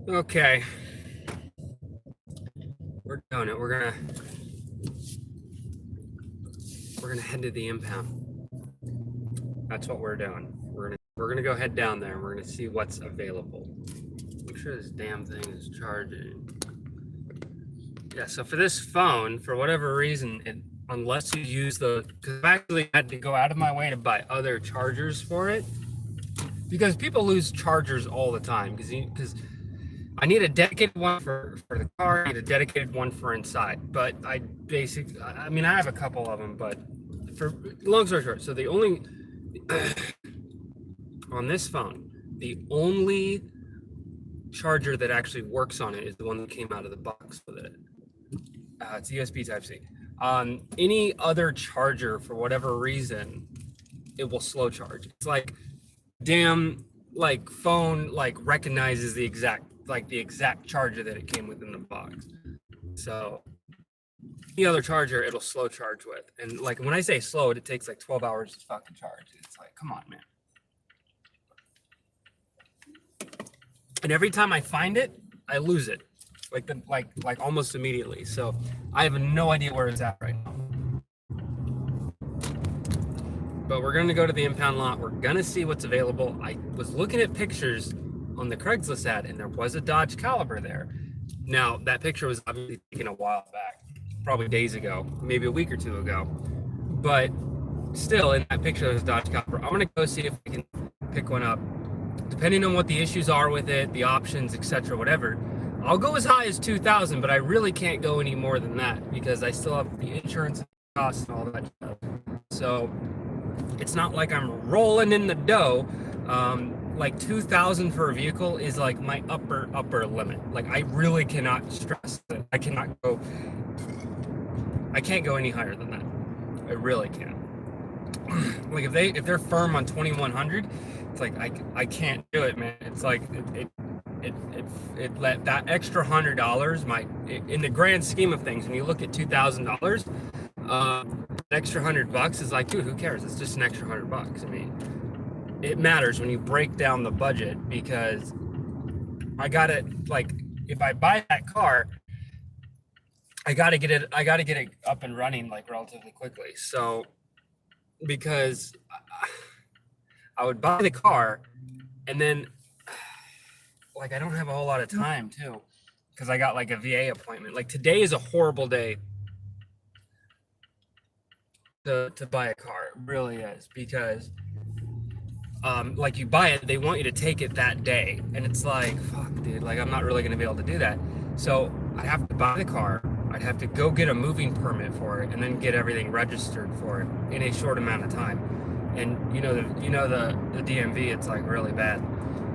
Okay, we're doing it. We're gonna head to the impound. That's what we're doing. We're gonna go head down there and we're gonna see what's available. Make sure this damn thing is charging. Yeah, so for this phone, for whatever reason, unless you use because I actually had to go out of my way to buy other chargers for it, because people lose chargers all the time, because I need a dedicated one for the car, I need a dedicated one for inside, but I mean, I have a couple of them, but for long story short, so the only, on this phone, the only charger that actually works on it is the one that came out of the box with it. It's USB Type-C. Any other charger, for whatever reason, it will slow charge. It's like, damn, like phone like recognizes the exact charger that it came with in the box. So any other charger, it'll slow charge with. And like when I say slow, it takes like 12 hours to fucking charge. It's like, come on, man. And every time I find it, I lose it, like almost immediately. So I have no idea where it's at right now. But we're gonna go to the impound lot. We're gonna see what's available. I was looking at pictures on the Craigslist ad, and there was a Dodge Caliber there. Now that picture was obviously taken a while back, probably days ago, maybe a week or two ago. But still, in that picture, there's a Dodge Caliber. I'm gonna go see if we can pick one up. Depending on what the issues are with it, the options, etc., whatever, I'll go as high as 2,000, but I really can't go any more than that because I still have the insurance costs and all that stuff. So it's not like I'm rolling in the dough. Like 2,000 for a vehicle is like my upper limit. Like I really cannot stress it. I can't go any higher than that. I really can't. Like if they're firm on 2,100, it's like I can't do it, man. It's like it let that extra $100 might, in the grand scheme of things, when you look at $2,000, an extra $100 is like, dude, who cares? It's just an extra $100. I mean, it matters when you break down the budget, because I gotta, like, if I buy that car, I gotta get it up and running like relatively quickly. So because I would buy the car and then like I don't have a whole lot of time too, because I got like a VA appointment. Like today is a horrible day to buy a car. It really is, because like you buy it, they want you to take it that day, and it's like, fuck, dude, like I'm not really gonna be able to do that. So I'd have to buy the car, I'd have to go get a moving permit for it, and then get everything registered for it in a short amount of time. And the DMV, it's like really bad.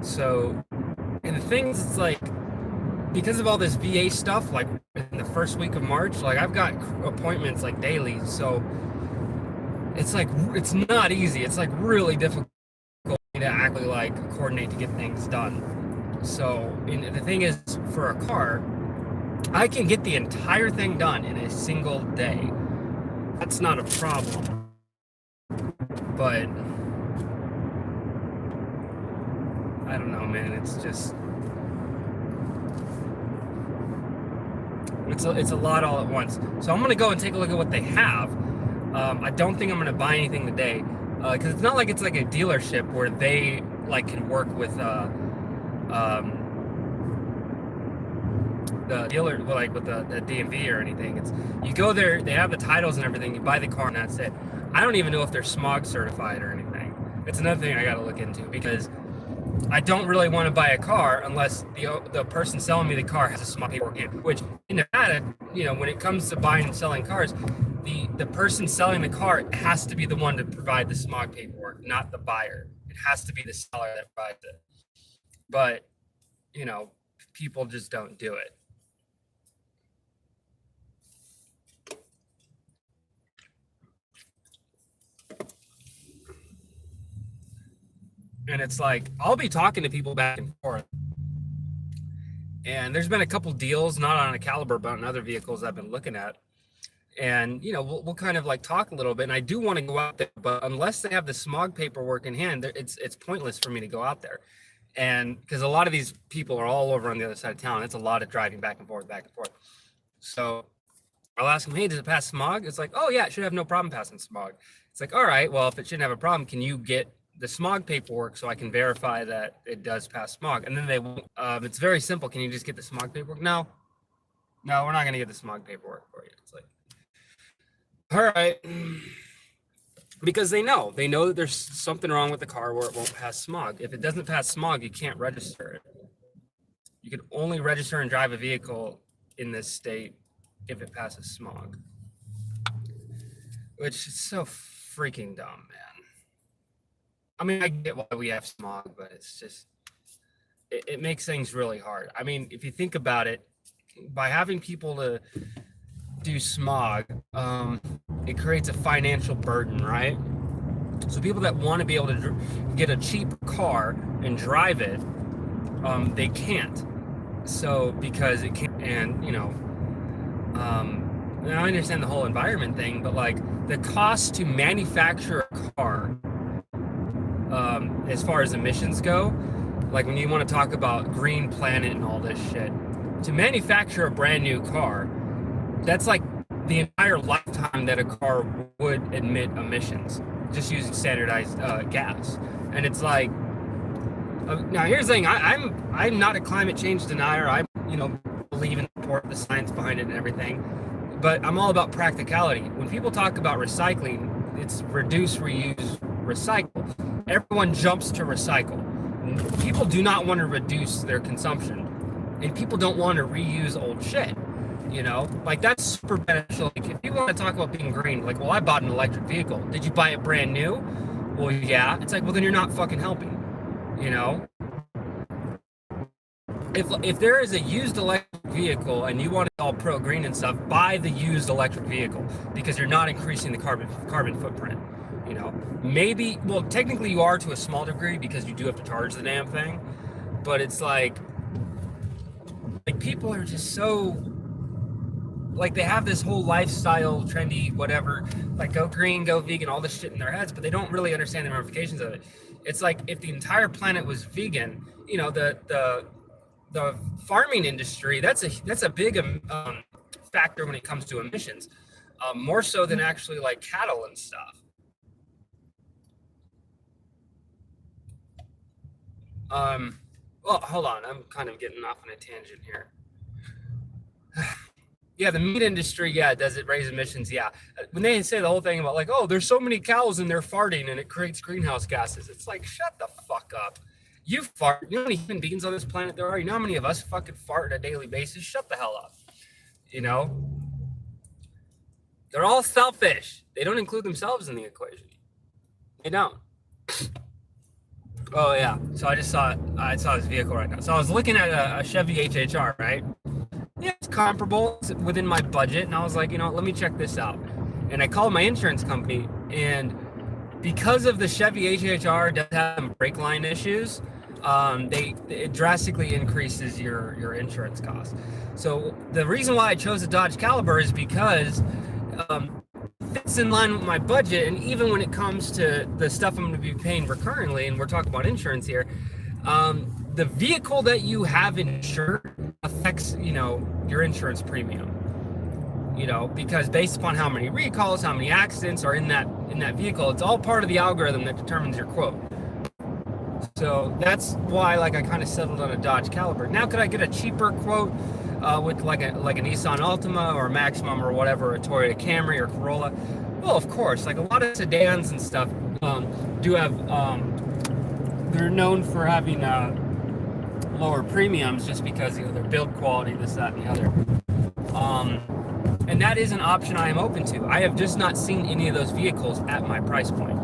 So, and the thing is, it's like, because of all this VA stuff, like in the first week of March, like I've got appointments like daily. So it's like, it's not easy. It's like really difficult to actually like coordinate to get things done. So the thing is, for a car, I can get the entire thing done in a single day. That's not a problem. But I don't know, man. It's just, it's a lot all at once. So I'm gonna go and take a look at what they have. I don't think I'm gonna buy anything today, because it's not like it's like a dealership where they like can work with the dealer, like with the DMV or anything. It's, you go there, they have the titles and everything, you buy the car, and that's it. I don't even know if they're smog certified or anything. It's another thing I got to look into, because I don't really want to buy a car unless the person selling me the car has a smog paperwork in. Which in Nevada, when it comes to buying and selling cars, the person selling the car has to be the one to provide the smog paperwork, not the buyer. It has to be the seller that provides it. But people just don't do it. And it's like, I'll be talking to people back and forth. And there's been a couple deals, not on a Caliber, but on other vehicles I've been looking at. And, we'll kind of like talk a little bit. And I do want to go out there, but unless they have the smog paperwork in hand, it's pointless for me to go out there. And because a lot of these people are all over on the other side of town, it's a lot of driving back and forth, back and forth. So I'll ask them, hey, does it pass smog? It's like, oh yeah, it should have no problem passing smog. It's like, all right, well, if it shouldn't have a problem, can you get the smog paperwork so I can verify that it does pass smog? And then they won't. It's very simple. Can you just get the smog paperwork? No, we're not going to get the smog paperwork for you. It's like, all right. Because they know that there's something wrong with the car where it won't pass smog. If it doesn't pass smog, you can't register it. You can only register and drive a vehicle in this state if it passes smog, which is so freaking dumb, man. I mean, I get why we have smog, but it's just, it makes things really hard. I mean, if you think about it, by having people to do smog, it creates a financial burden, right? So people that want to be able to get a cheap car and drive it, they can't. So because it can't, and I understand the whole environment thing, but like the cost to manufacture a car, as far as emissions go, like when you want to talk about green planet and all this shit, to manufacture a brand new car, that's like the entire lifetime that a car would emit emissions, just using standardized gas. And it's like, now here's the thing, I'm not a climate change denier. I believe in the science behind it and everything, but I'm all about practicality. When people talk about recycling, it's reduce, reuse, recycle. Everyone jumps to recycle. People do not want to reduce their consumption, and people don't want to reuse old shit. Like that's super beneficial. Like if you want to talk about being green, like, well, I bought an electric vehicle. Did you buy it brand new? Well, yeah. It's like, well, then you're not fucking helping. If there is a used electric vehicle and you want it all pro green and stuff, buy the used electric vehicle, because you're not increasing the carbon footprint. Maybe, well, technically you are to a small degree because you do have to charge the damn thing, but it's like people are just so, like, they have this whole lifestyle, trendy, whatever, like go green, go vegan, all this shit in their heads, but they don't really understand the ramifications of it. It's like if the entire planet was vegan, the farming industry, that's a big factor when it comes to emissions, more so than actually like cattle and stuff. Well, hold on, I'm kind of getting off on a tangent here. Yeah, the meat industry, yeah, does it raise emissions? Yeah. When they say the whole thing about like, oh, there's so many cows and they're farting and it creates greenhouse gases, it's like, shut the fuck up. You fart. You know how many human beings on this planet there are? You know how many of us fucking fart on a daily basis? Shut the hell up. They're all selfish. They don't include themselves in the equation. They don't. Oh yeah. So I saw this vehicle right now. So I was looking at a Chevy HHR, right? Yeah, it's comparable. It's within my budget. And I was like, let me check this out. And I called my insurance company, and because of the Chevy HHR does have some brake line issues, it drastically increases your insurance costs. So the reason why I chose a Dodge Caliber is because it fits in line with my budget, and even when it comes to the stuff I'm going to be paying recurrently, and we're talking about insurance here, the vehicle that you have insured affects your insurance premium. Because based upon how many recalls, how many accidents are in that vehicle, it's all part of the algorithm that determines your quote. So that's why, like, I kind of settled on a Dodge Caliber. Now, could I get a cheaper quote with like a Nissan Altima or Maximum or whatever, a Toyota Camry or Corolla? Well, of course. Like a lot of sedans and stuff do have, they're known for having lower premiums just because their build quality, this, that, and the other. And that is an option I am open to. I have just not seen any of those vehicles at my price point.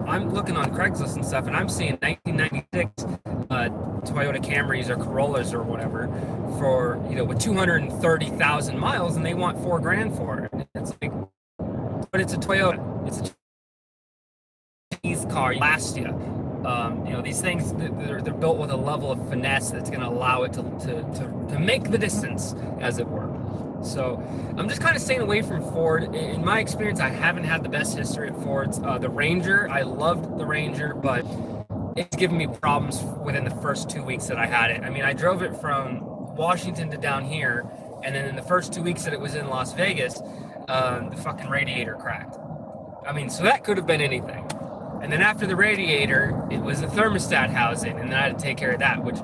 I'm looking on Craigslist and stuff, and I'm seeing 1996 Toyota Camrys or Corollas or whatever for, with 230,000 miles, and they want $4,000 for it. It's like, but it's a Toyota. It's a Chinese car. Last you. These things, they're built with a level of finesse that's going to allow it to make the distance, as it were. So I'm just kind of staying away from Ford. In my experience, I haven't had the best history at Fords. The Ranger, I loved the Ranger, but it's given me problems within the first 2 weeks that I had it. I mean, I drove it from Washington to down here, and then in the first 2 weeks that it was in Las Vegas, the fucking radiator cracked. I mean, so that could have been anything. And then after the radiator, it was the thermostat housing, and then I had to take care of that, which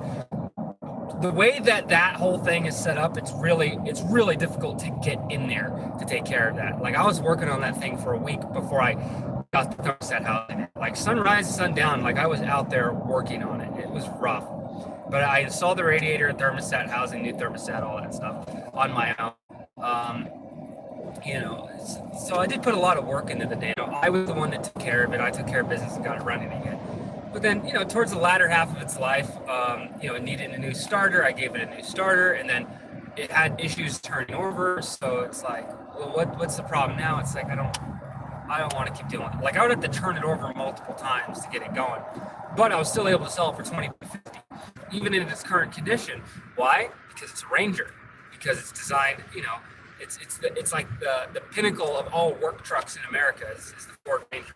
the way that whole thing is set up, it's really difficult to get in there to take care of that. Like, I was working on that thing for a week before I got the thermostat housing. Like, sunrise, sundown, like I was out there working on it. It was rough. But I installed the radiator, thermostat housing, new thermostat, all that stuff on my own. So I did put a lot of work into the day. I was the one that took care of it. I took care of business and got it running again. But then, towards the latter half of its life, it needed a new starter. I gave it a new starter, and then it had issues turning over. So it's like, well, what's the problem now? It's like, I don't want to keep doing it. Like, I would have to turn it over multiple times to get it going. But I was still able to sell it for $20 to $50, even in its current condition. Why? Because it's a Ranger. Because it's designed, it's like the pinnacle of all work trucks in America is the Ford Ranger.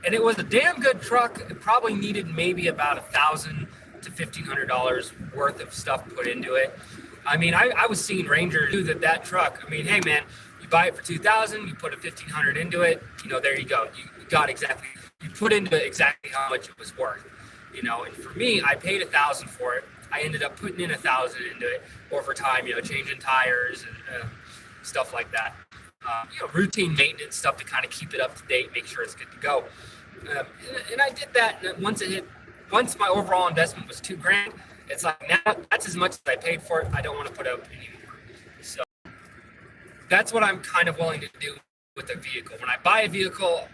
And it was a damn good truck. It probably needed maybe about $1,000 to $1,500 worth of stuff put into it. I mean, I was seeing Rangers do that truck. I mean, hey man, you buy it for $2,000, you put a $1,500 into it. There you go. You got exactly. You put into exactly how much it was worth. And for me, I paid $1,000 for it. I ended up putting in $1,000 into it over time. changing tires and stuff like that. Routine maintenance stuff to kind of keep it up to date, make sure it's good to go. And I did that. And once my overall investment was $2,000, it's like, now that's as much as I paid for it. I don't want to put up anymore. So that's what I'm kind of willing to do with a vehicle. When I buy a vehicle,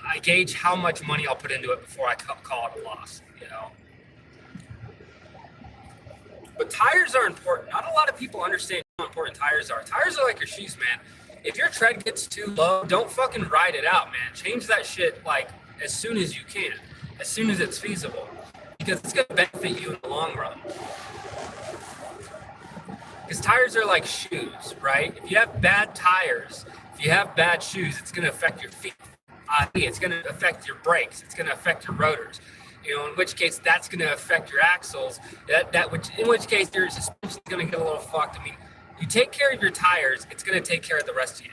I gauge how much money I'll put into it before I call it a loss. But tires are important. Not a lot of people understand how important tires are. Tires are like your shoes, man. If your tread gets too low, don't fucking ride it out, man. Change that shit like as soon as you can, as soon as it's feasible, because it's gonna benefit you in the long run. Because tires are like shoes, right? If you have bad tires, if you have bad shoes, it's gonna affect your feet. It's gonna affect your brakes. It's gonna affect your rotors. In which case that's going to affect your axles. In which case your suspension is going to get a little fucked. I mean, you take care of your tires, it's going to take care of the rest of you.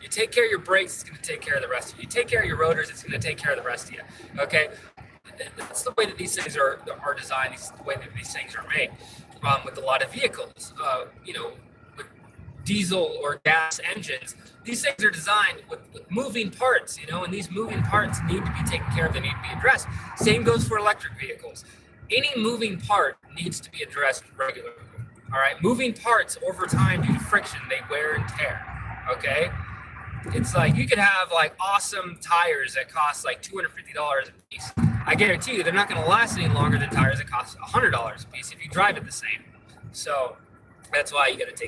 You take care of your brakes, it's going to take care of the rest of you. You take care of your rotors, it's going to take care of the rest of you. Okay, that's the way that these things are designed. The way that these things are made. With a lot of vehicles, with diesel or gas engines, these things are designed with moving parts, and these moving parts need to be taken care of. They need to be addressed. Same goes for electric vehicles. Any moving part needs to be addressed regularly. All right, moving parts over time due to friction, they wear and tear. Okay, it's like you could have like awesome tires that cost like $250 a piece. I guarantee you, they're not going to last any longer than tires that cost $100 a piece if you drive it the same. So that's why you got to take